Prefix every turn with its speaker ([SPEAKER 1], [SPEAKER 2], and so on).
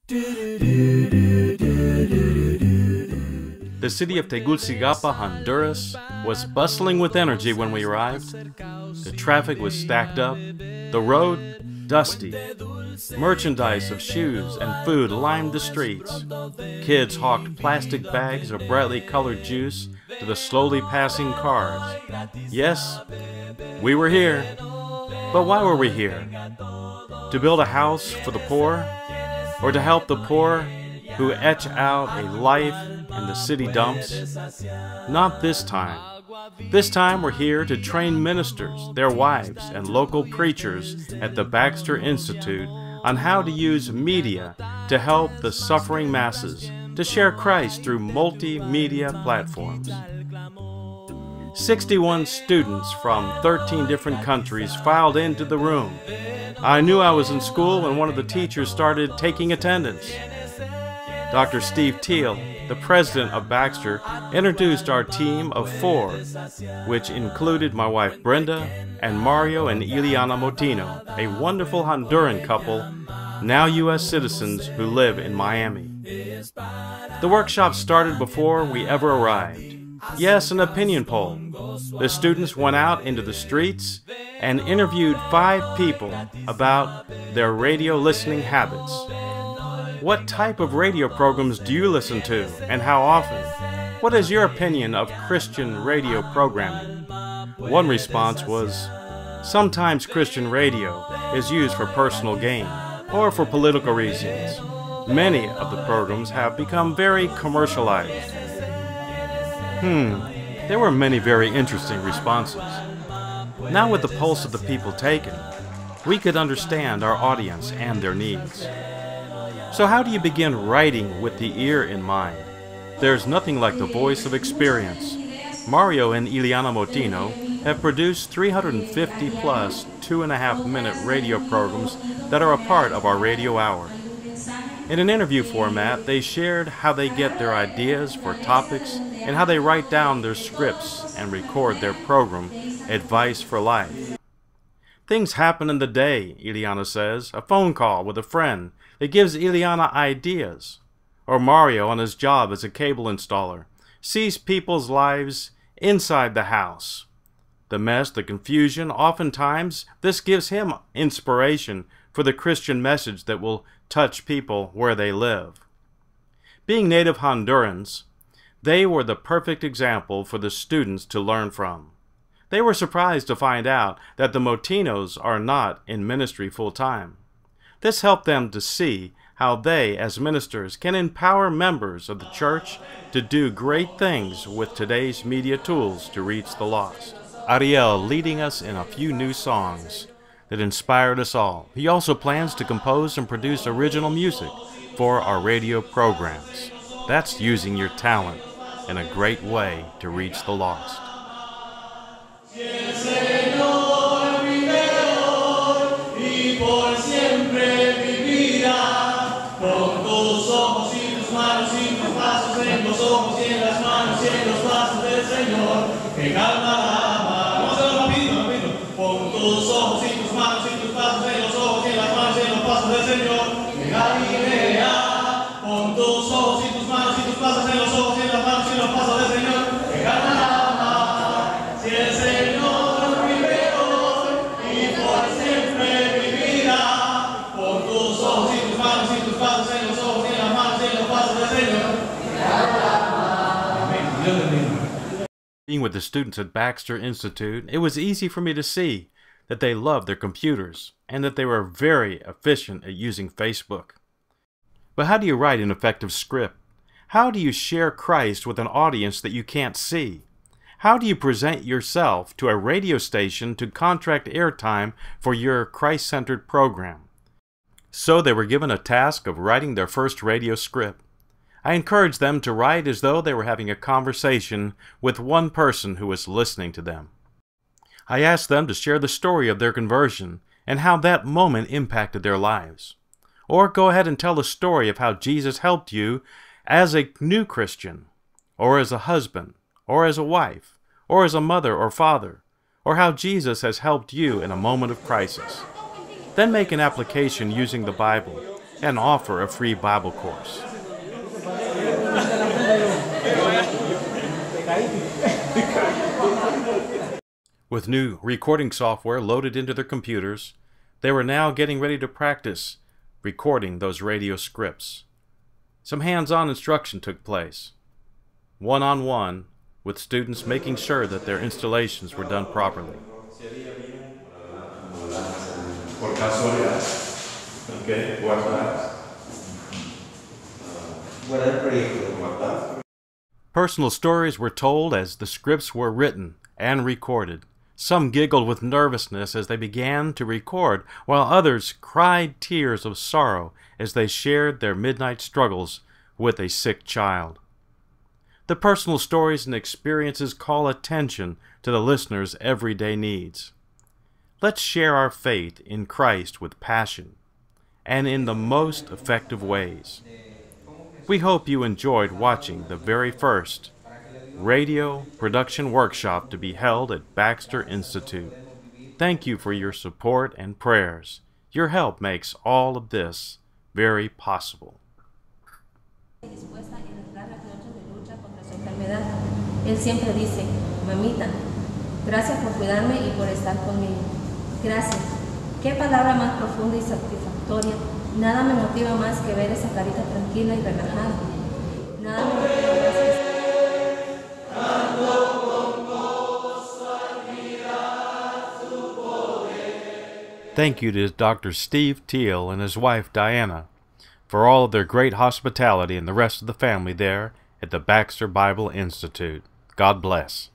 [SPEAKER 1] The city of Tegucigalpa, Honduras, was bustling with energy when we arrived. The traffic was stacked up, the road dusty. Merchandise of shoes and food lined the streets. Kids hawked plastic bags of brightly colored juice to the slowly passing cars. Yes, we were here. But why were we here? To build a house for the poor? Or to help the poor who etch out a life in the city dumps? Not this time. This time we're here to train ministers, their wives, and local preachers at the Baxter Institute on how to use media to help the suffering masses, to share Christ through multimedia platforms. 61 students from 13 different countries filed into the room. I knew I was in school when one of the teachers started taking attendance. Dr. Steve Teal, the president of Baxter, introduced our team of 4, which included my wife Brenda and Mario and Ileana Motino, a wonderful Honduran couple, now U.S. citizens who live in Miami. The workshop started before we ever arrived. Yes, an opinion poll. The students went out into the streets and interviewed 5 people about their radio listening habits. What type of radio programs do you listen to, and how often? What is your opinion of Christian radio programming? One response was, sometimes Christian radio is used for personal gain or for political reasons. Many of the programs have become very commercialized. There were many very interesting responses. Now with the pulse of the people taken, we could understand our audience and their needs. So how do you begin writing with the ear in mind? There's nothing like the voice of experience. Mario and Ileana Motino have produced 350 plus 2.5-minute radio programs that are a part of our radio hour. In an interview format, they shared how they get their ideas for topics and how they write down their scripts and record their program, Advice for Life. Things happen in the day, Ileana says, a phone call with a friend that gives Ileana ideas. Or Mario on his job as a cable installer sees people's lives inside the house. The mess, the confusion, oftentimes this gives him inspiration for the Christian message that will touch people where they live. Being native Hondurans, they were the perfect example for the students to learn from. They were surprised to find out that the Motinos are not in ministry full-time. This helped them to see how they, as ministers, can empower members of the church to do great things with today's media tools to reach the lost. Ariel leading us in a few new songs that inspired us all. He also plans to compose and produce original music for our radio programs. That's using your talent in a great way to reach the lost. Being with the students at Baxter Institute, it was easy for me to see that they loved their computers and that they were very efficient at using Facebook. But how do you write an effective script? How do you share Christ with an audience that you can't see? How do you present yourself to a radio station to contract airtime for your Christ-centered program? So they were given a task of writing their first radio script. I encouraged them to write as though they were having a conversation with one person who was listening to them. I asked them to share the story of their conversion and how that moment impacted their lives. Or go ahead and tell the story of how Jesus helped you as a new Christian, or as a husband, or as a wife, or as a mother or father, or how Jesus has helped you in a moment of crisis. Then make an application using the Bible. and offer a free Bible course. With new recording software loaded into their computers, they were now getting ready to practice recording those radio scripts. Some hands-on instruction took place, one-on-one, with students making sure that their installations were done properly. Personal stories were told as the scripts were written and recorded. Some giggled with nervousness as they began to record, while others cried tears of sorrow as they shared their midnight struggles with a sick child. The personal stories and experiences call attention to the listener's everyday needs. Let's share our faith in Christ with passion and in the most effective ways. We hope you enjoyed watching the very first radio production workshop to be held at Baxter Institute. Thank you for your support and prayers. Your help makes all of this very possible.
[SPEAKER 2] Él siempre dice, mamita, gracias por cuidarme y por estar conmigo. Gracias. Qué palabra más profunda y satisfactoria. Nada me motiva más que ver esa carita tranquila y relajada. Nada me motiva más que...
[SPEAKER 1] Thank you to Dr. Steve Teal and his wife Diana for all of their great hospitality and the rest of the family there at the Baxter Bible Institute. God bless.